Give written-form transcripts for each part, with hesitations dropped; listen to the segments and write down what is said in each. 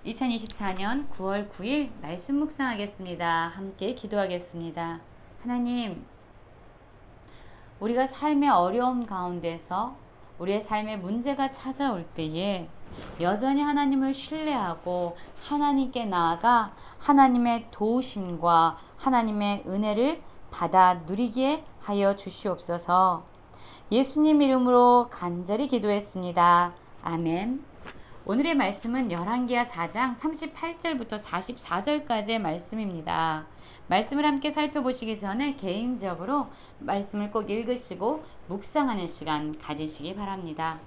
2024년 9월 9일 말씀 묵상하겠습니다. 함께 기도하겠습니다. 하나님, 우리가 삶의 어려움 가운데서 우리의 삶에 문제가 찾아올 때에 여전히 하나님을 신뢰하고 하나님께 나아가 하나님의 도우심과 하나님의 은혜를 받아 누리게 하여 주시옵소서. 예수님 이름으로 간절히 기도했습니다. 아멘. 오늘의 말씀은 열왕기하 4장 38절부터 44절까지의 말씀입니다. 말씀을 함께 살펴보시기 전에 개인적으로 말씀을 꼭 읽으시고 묵상하는 시간 가지시기 바랍니다.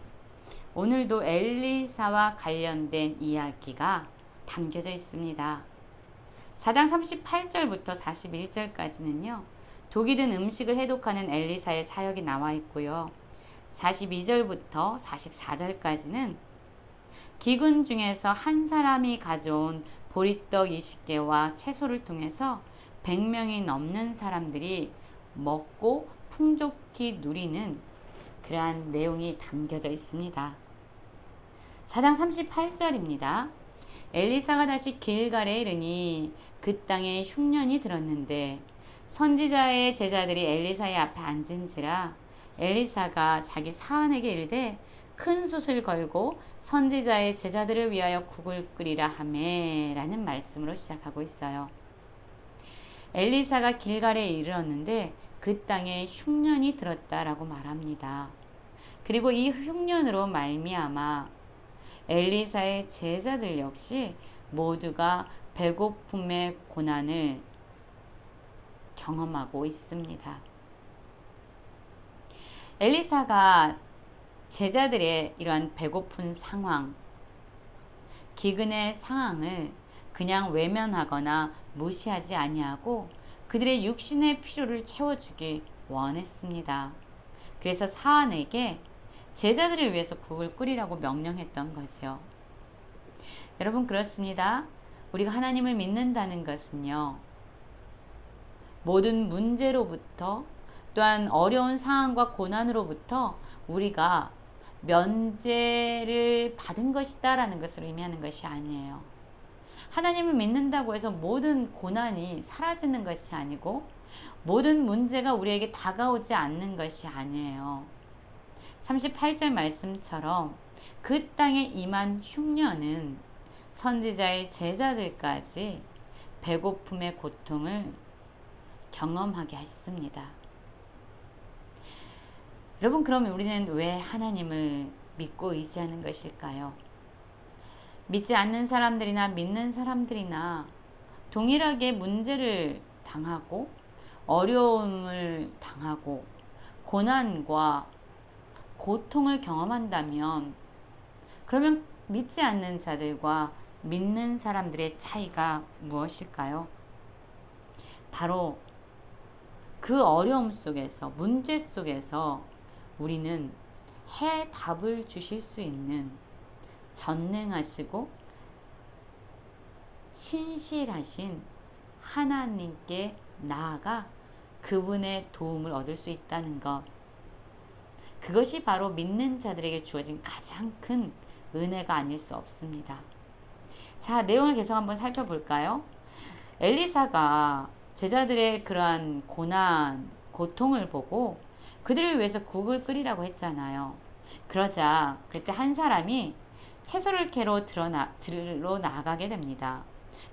오늘도 엘리사와 관련된 이야기가 담겨져 있습니다. 4장 38절부터 41절까지는요. 독이 든 음식을 해독하는 엘리사의 사역이 나와 있고요. 42절부터 44절까지는 기근 중에서 한 사람이 가져온 보리떡 20개와 채소를 통해서 100명이 넘는 사람들이 먹고 풍족히 누리는 그러한 내용이 담겨져 있습니다. 4장 38절입니다. 엘리사가 다시 길갈에 이르니 그 땅에 흉년이 들었는데 선지자의 제자들이 엘리사의 앞에 앉은지라 엘리사가 자기 사환에게 이르되 큰 솥을 걸고 선지자의 제자들을 위하여 국을 끓이라 하매 라는 말씀으로 시작하고 있어요. 엘리사가 길갈에 이르렀는데 그 땅에 흉년이 들었다라고 말합니다. 그리고 이 흉년으로 말미암아 엘리사의 제자들 역시 모두가 배고픔의 고난을 경험하고 있습니다. 엘리사가 제자들의 이러한 배고픈 상황, 기근의 상황을 그냥 외면하거나 무시하지 아니하고 그들의 육신의 필요를 채워주기 원했습니다. 그래서 사환에게 제자들을 위해서 국을 끓이라고 명령했던 거죠. 여러분, 그렇습니다. 우리가 하나님을 믿는다는 것은요, 모든 문제로부터 또한 어려운 상황과 고난으로부터 우리가 면제를 받은 것이다 라는 것을 의미하는 것이 아니에요. 하나님을 믿는다고 해서 모든 고난이 사라지는 것이 아니고 모든 문제가 우리에게 다가오지 않는 것이 아니에요. 38절 말씀처럼 그 땅에 임한 흉년은 선지자의 제자들까지 배고픔의 고통을 경험하게 했습니다. 여러분, 그러면 우리는 왜 하나님을 믿고 의지하는 것일까요? 믿지 않는 사람들이나 믿는 사람들이나 동일하게 문제를 당하고 어려움을 당하고 고난과 고통을 경험한다면 그러면 믿지 않는 자들과 믿는 사람들의 차이가 무엇일까요? 바로 그 어려움 속에서, 문제 속에서 우리는 해답을 주실 수 있는 전능하시고 신실하신 하나님께 나아가 그분의 도움을 얻을 수 있다는 것. 그것이 바로 믿는 자들에게 주어진 가장 큰 은혜가 아닐 수 없습니다. 자, 내용을 계속 한번 살펴볼까요? 엘리사가 제자들의 그러한 고난, 고통을 보고 그들을 위해서 국을 끓이라고 했잖아요. 그러자 그때 한 사람이 채소를 캐러 들로 나가게 됩니다.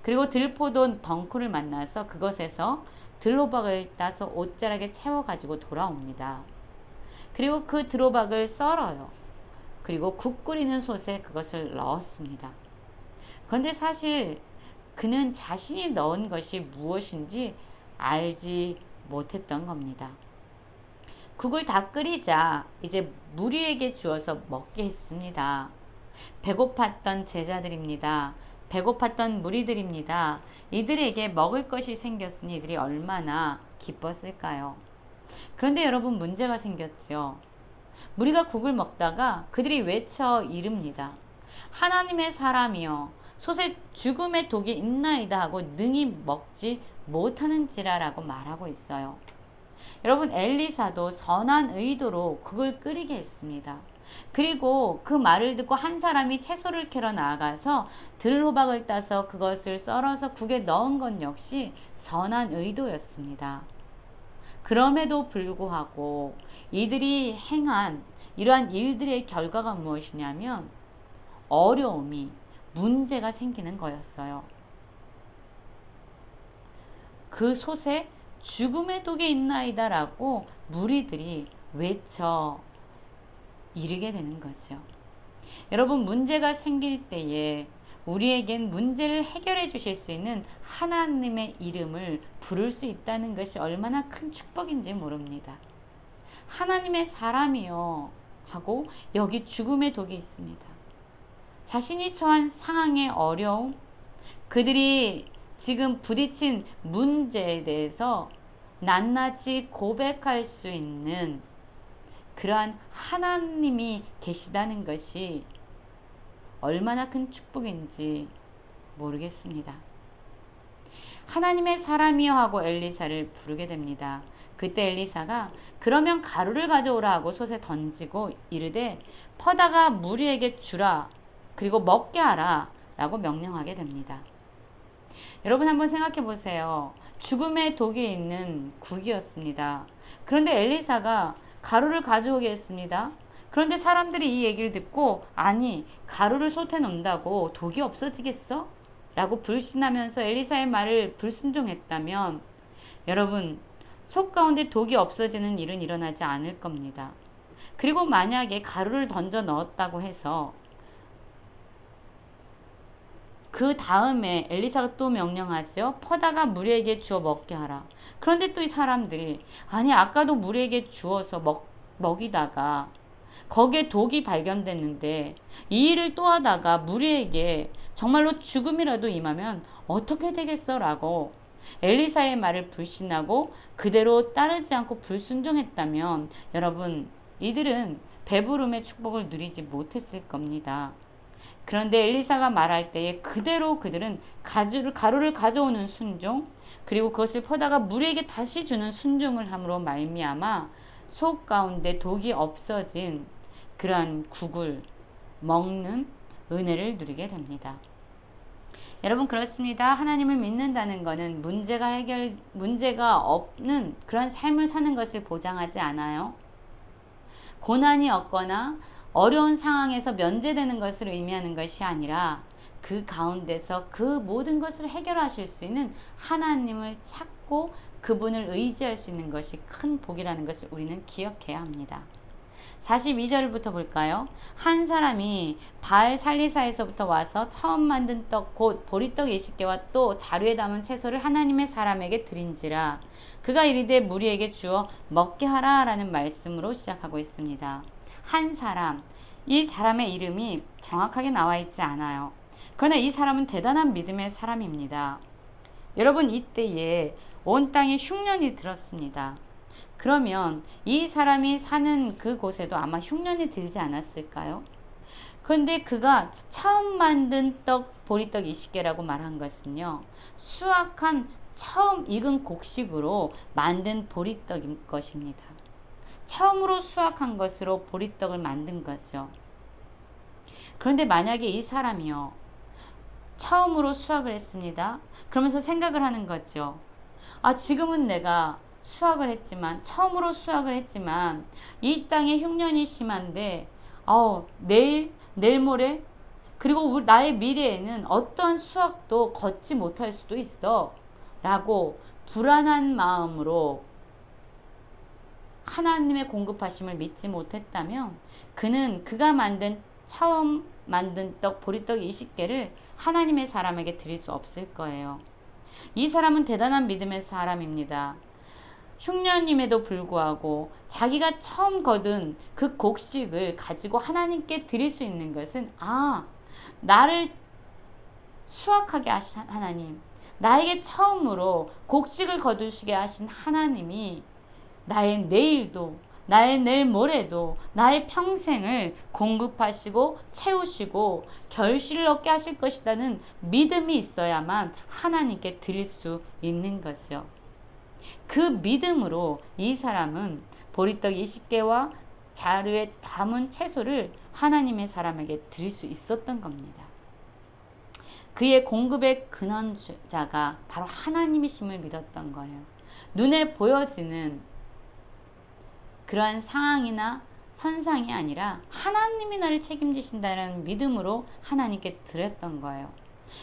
그리고 들포도 덩쿨을 만나서 그것에서 들호박을 따서 옷자락에 채워가지고 돌아옵니다. 그리고 그 들호박을 썰어요. 그리고 국 끓이는 솥에 그것을 넣었습니다. 그런데 사실 그는 자신이 넣은 것이 무엇인지 알지 못했던 겁니다. 국을 다 끓이자 이제 무리에게 주어서 먹게 했습니다. 배고팠던 제자들입니다. 배고팠던 무리들입니다. 이들에게 먹을 것이 생겼으니 이들이 얼마나 기뻤을까요? 그런데 여러분, 문제가 생겼죠. 무리가 국을 먹다가 그들이 외쳐 이릅니다. 하나님의 사람이여, 솥에 죽음의 독이 있나이다 하고 능히 먹지 못하는지라라고 말하고 있어요. 여러분, 엘리사도 선한 의도로 국을 끓이게 했습니다. 그리고 그 말을 듣고 한 사람이 채소를 캐러 나아가서 들호박을 따서 그것을 썰어서 국에 넣은 것 역시 선한 의도였습니다. 그럼에도 불구하고 이들이 행한 이러한 일들의 결과가 무엇이냐면 어려움이, 문제가 생기는 거였어요. 그 솥에 죽음의 독이 있나이다 라고 무리들이 외쳐 이르게 되는 거죠. 여러분, 문제가 생길 때에 우리에겐 문제를 해결해 주실 수 있는 하나님의 이름을 부를 수 있다는 것이 얼마나 큰 축복인지 모릅니다. 하나님의 사람이요 하고 여기 죽음의 독이 있습니다. 자신이 처한 상황의 어려움, 그들이 지금 부딪힌 문제에 대해서 낱낱이 고백할 수 있는 그러한 하나님이 계시다는 것이 얼마나 큰 축복인지 모르겠습니다. 하나님의 사람이여 하고 엘리사를 부르게 됩니다. 그때 엘리사가 그러면 가루를 가져오라 하고 솥에 던지고 이르되 퍼다가 무리에게 주라 그리고 먹게 하라 라고 명령하게 됩니다. 여러분 한번 생각해 보세요. 죽음의 독이 있는 국이었습니다. 그런데 엘리사가 가루를 가져오게 했습니다. 그런데 사람들이 이 얘기를 듣고 아니 가루를 솥에 넣는다고 독이 없어지겠어? 라고 불신하면서 엘리사의 말을 불순종했다면 여러분 속 가운데 독이 없어지는 일은 일어나지 않을 겁니다. 그리고 만약에 가루를 던져 넣었다고 해서 그 다음에 엘리사가 또 명령하죠. 퍼다가 무리에게 주어 먹게 하라. 그런데 또 이 사람들이 아니 아까도 무리에게 주어서 먹이다가 거기에 독이 발견됐는데 이 일을 또 하다가 무리에게 정말로 죽음이라도 임하면 어떻게 되겠어? 라고 엘리사의 말을 불신하고 그대로 따르지 않고 불순종했다면 여러분 이들은 배부름의 축복을 누리지 못했을 겁니다. 그런데 엘리사가 말할 때에 그대로 그들은 가루를 가져오는 순종 그리고 그것을 퍼다가 무리에게 다시 주는 순종을 함으로 말미암아 속 가운데 독이 없어진 그러한 국을 먹는 은혜를 누리게 됩니다. 여러분 그렇습니다. 하나님을 믿는다는 것은 문제가 없는 그런 삶을 사는 것을 보장하지 않아요. 고난이 없거나 어려운 상황에서 면제되는 것을 의미하는 것이 아니라 그 가운데서 그 모든 것을 해결하실 수 있는 하나님을 찾고 그분을 의지할 수 있는 것이 큰 복이라는 것을 우리는 기억해야 합니다. 42절부터 볼까요? 한 사람이 바알 살리사에서부터 와서 처음 만든 떡 곧 보리떡 20개와 또 자루에 담은 채소를 하나님의 사람에게 드린지라 그가 이르되 무리에게 주어 먹게 하라 라는 말씀으로 시작하고 있습니다. 한 사람, 이 사람의 이름이 정확하게 나와 있지 않아요. 그러나 이 사람은 대단한 믿음의 사람입니다. 여러분 이때에 온 땅에 흉년이 들었습니다. 그러면 이 사람이 사는 그곳에도 아마 흉년이 들지 않았을까요? 그런데 그가 처음 만든 떡, 보리떡 20개라고 말한 것은요. 수확한 처음 익은 곡식으로 만든 보리떡인 것입니다. 처음으로 수확한 것으로 보리떡을 만든 거죠. 그런데 만약에 이 사람이요. 처음으로 수확을 했습니다. 그러면서 생각을 하는 거죠. 아, 지금은 내가 수확을 했지만 처음으로 수확을 했지만 이 땅에 흉년이 심한데 내일 모레 그리고 나의 미래에는 어떠한 수확도 걷지 못할 수도 있어 라고 불안한 마음으로 하나님의 공급하심을 믿지 못했다면 그는 그가 처음 만든 떡 보리떡 20개를 하나님의 사람에게 드릴 수 없을 거예요. 이 사람은 대단한 믿음의 사람입니다. 흉년임에도 불구하고 자기가 처음 거둔 그 곡식을 가지고 하나님께 드릴 수 있는 것은 나를 수확하게 하신 하나님, 나에게 처음으로 곡식을 거두시게 하신 하나님이 나의 내일도 나의 내일 모레도 나의 평생을 공급하시고 채우시고 결실을 얻게 하실 것이라는 믿음이 있어야만 하나님께 드릴 수 있는 거죠. 그 믿음으로 이 사람은 보리떡 20개와 자루에 담은 채소를 하나님의 사람에게 드릴 수 있었던 겁니다. 그의 공급의 근원자가 바로 하나님이심을 믿었던 거예요. 눈에 보여지는 그러한 상황이나 현상이 아니라 하나님이 나를 책임지신다는 믿음으로 하나님께 드렸던 거예요.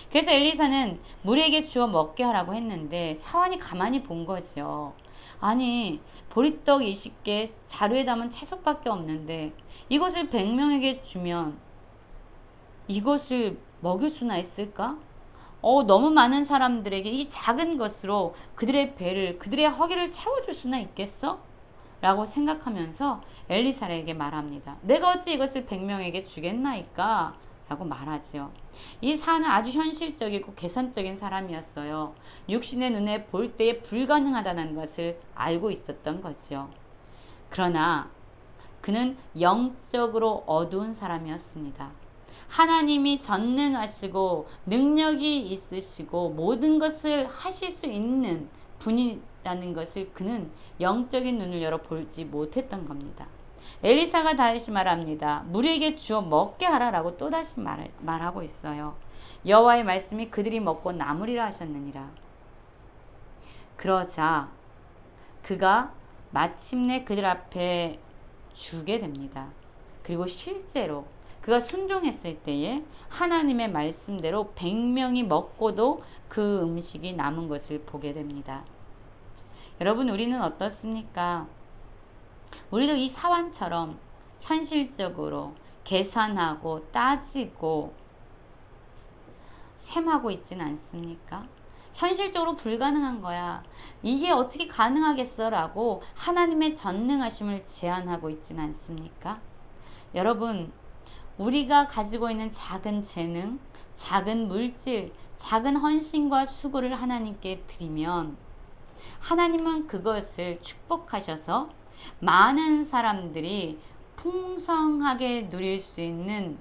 그래서 엘리사는 무리에게 주어 먹게 하라고 했는데 사환이 가만히 본 거죠. 아니, 보리떡 20개, 자루에 담은 채소밖에 없는데 이것을 100명에게 주면 이것을 먹일 수나 있을까? 너무 많은 사람들에게 이 작은 것으로 그들의 배를, 그들의 허기를 채워줄 수나 있겠어? 라고 생각하면서 엘리사에게 말합니다. 내가 어찌 이것을 100명에게 주겠나이까? 라고 말하죠. 이 사는 아주 현실적이고 계산적인 사람이었어요. 육신의 눈에 볼 때에 불가능하다는 것을 알고 있었던 거죠. 그러나 그는 영적으로 어두운 사람이었습니다. 하나님이 전능하시고 능력이 있으시고 모든 것을 하실 수 있는 분이라는 것을 그는 영적인 눈을 열어 보지 못했던 겁니다. 엘리사가 다시 말합니다. 무리에게 주어 먹게 하라라고 또다시 말하고 있어요. 여호와의 말씀이 그들이 먹고 남으리라 하셨느니라. 그러자 그가 마침내 그들 앞에 주게 됩니다. 그리고 실제로 그가 순종했을 때에 하나님의 말씀대로 100명이 먹고도 그 음식이 남은 것을 보게 됩니다. 여러분, 우리는 어떻습니까? 우리도 이 사환처럼 현실적으로 계산하고 따지고 셈하고 있진 않습니까? 현실적으로 불가능한 거야. 이게 어떻게 가능하겠어? 라고 하나님의 전능하심을 제한하고 있진 않습니까? 여러분, 우리가 가지고 있는 작은 재능, 작은 물질, 작은 헌신과 수고를 하나님께 드리면 하나님은 그것을 축복하셔서 많은 사람들이 풍성하게 누릴 수 있는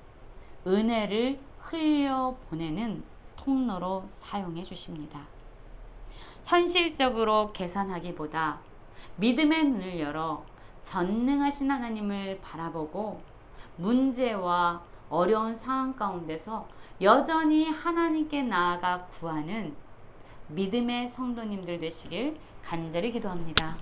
은혜를 흘려보내는 통로로 사용해 주십니다. 현실적으로 계산하기보다 믿음의 눈을 열어 전능하신 하나님을 바라보고 문제와 어려운 상황 가운데서 여전히 하나님께 나아가 구하는 믿음의 성도님들 되시길 간절히 기도합니다.